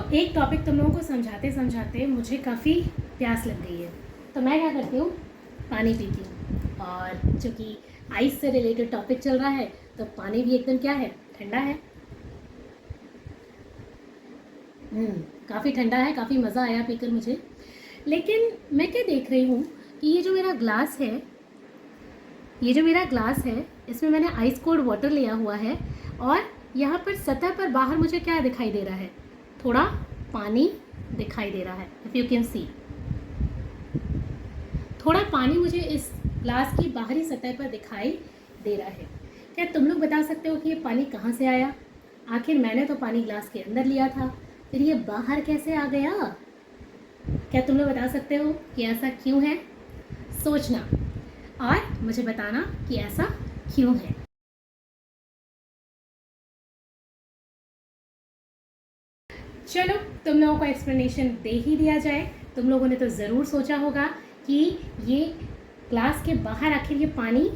एक टॉपिक तुम लोगों को समझाते समझाते मुझे काफ़ी प्यास लग गई है, तो मैं क्या करती हूँ, पानी पीती हूँ। और चूँकि आइस से रिलेटेड टॉपिक चल रहा है तो पानी भी एकदम क्या है, ठंडा है। काफ़ी ठंडा है, काफ़ी मज़ा आया पीकर मुझे। लेकिन मैं क्या देख रही हूँ कि ये जो मेरा ग्लास है, इसमें मैंने आइस कोल्ड वाटर लिया हुआ है और यहाँ पर सतह पर बाहर मुझे क्या दिखाई दे रहा है, थोड़ा पानी दिखाई दे रहा है। इफ़ यू कैन सी, थोड़ा पानी मुझे इस ग्लास की बाहरी सतह पर दिखाई दे रहा है। क्या तुम लोग बता सकते हो कि ये पानी कहाँ से आया? आखिर मैंने तो पानी ग्लास के अंदर लिया था, फिर ये बाहर कैसे आ गया? क्या तुम लोग बता सकते हो कि ऐसा क्यों है? सोचना और मुझे बताना कि ऐसा क्यों है। चलो तुम लोगों को एक्सप्लेनेशन दे ही दिया जाए। तुम लोगों ने तो ज़रूर सोचा होगा कि ये ग्लास के बाहर आखिर ये पानी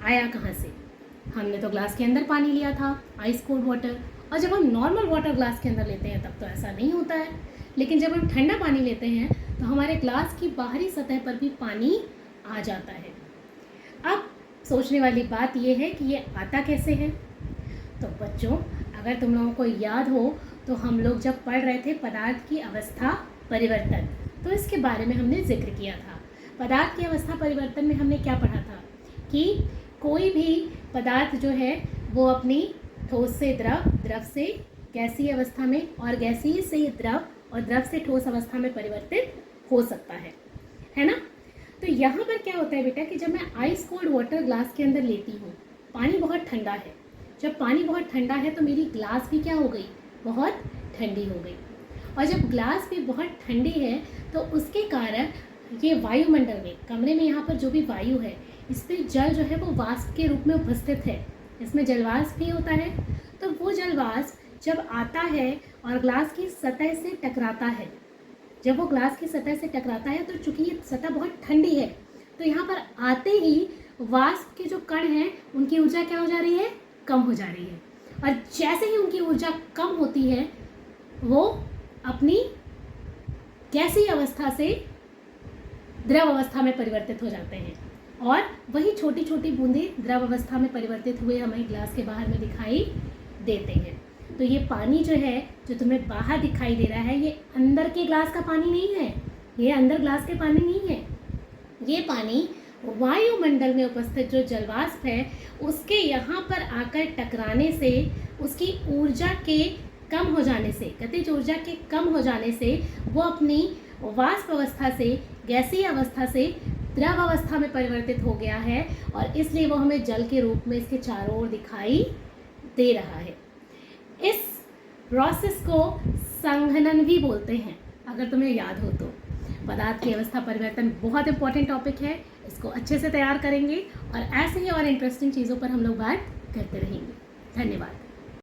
आया कहाँ से। हमने तो ग्लास के अंदर पानी लिया था, आइस कोल्ड वाटर, और जब हम नॉर्मल वाटर ग्लास के अंदर लेते हैं तब तो ऐसा नहीं होता है। लेकिन जब हम ठंडा पानी लेते हैं तो हमारे ग्लास की बाहरी सतह पर भी पानी आ जाता है। अब सोचने वाली बात यह है कि ये आता कैसे है। तो बच्चों, अगर तुम लोगों को याद हो तो हम लोग जब पढ़ रहे थे पदार्थ की अवस्था परिवर्तन, तो इसके बारे में हमने जिक्र किया था। पदार्थ की अवस्था परिवर्तन में हमने क्या पढ़ा था कि कोई भी पदार्थ जो है वो अपनी ठोस से द्रव, द्रव से गैसीय अवस्था में और गैसीय से द्रव और द्रव से ठोस अवस्था में परिवर्तित हो सकता है ना। तो यहाँ पर क्या होता है बेटा कि जब मैं आइस कोल्ड वाटर ग्लास के अंदर लेती हूँ, पानी बहुत ठंडा है। जब पानी बहुत ठंडा है तो मेरी ग्लास भी क्या हो गई, बहुत ठंडी हो गई। और जब ग्लास भी बहुत ठंडी है तो उसके कारण ये वायुमंडल में, कमरे में यहाँ पर जो भी वायु है, इस पर जल जो है वो वाष्प के रूप में उपस्थित है। इसमें जलवाष्प भी होता है। तो वो जलवाष्प जब आता है और ग्लास की सतह से टकराता है, जब वो ग्लास की सतह से टकराता है तो चूंकि ये सतह बहुत ठंडी है तो यहाँ पर आते ही वाष्प के जो कण हैं उनकी ऊर्जा क्या हो जा रही है, कम हो जा रही है। और जैसे ही उनकी ऊर्जा कम होती है वो अपनी गैसीय अवस्था से द्रव अवस्था में परिवर्तित हो जाते हैं और वही छोटी छोटी बूंदें द्रव अवस्था में परिवर्तित हुए हमें ग्लास के बाहर में दिखाई देते हैं। तो ये पानी जो है, जो तुम्हें बाहर दिखाई दे रहा है, ये अंदर के ग्लास का पानी नहीं है, ये अंदर ग्लास के पानी नहीं है। ये पानी वायुमंडल में उपस्थित जो जलवाष्प है उसके यहाँ पर आकर टकराने से, उसकी ऊर्जा के कम हो जाने से, गतिज ऊर्जा के कम हो जाने से वो अपनी वाष्प अवस्था से गैसीय अवस्था से द्रव अवस्था में परिवर्तित हो गया है और इसलिए वो हमें जल के रूप में इसके चारों ओर दिखाई दे रहा है। इस प्रोसेस को संघनन भी बोलते हैं, अगर तुम्हें याद हो तो। पदार्थ की अवस्था परिवर्तन बहुत इंपॉर्टेंट टॉपिक है, इसको अच्छे से तैयार करेंगे और ऐसे ही और इंटरेस्टिंग चीज़ों पर हम लोग बात करते रहेंगे। धन्यवाद।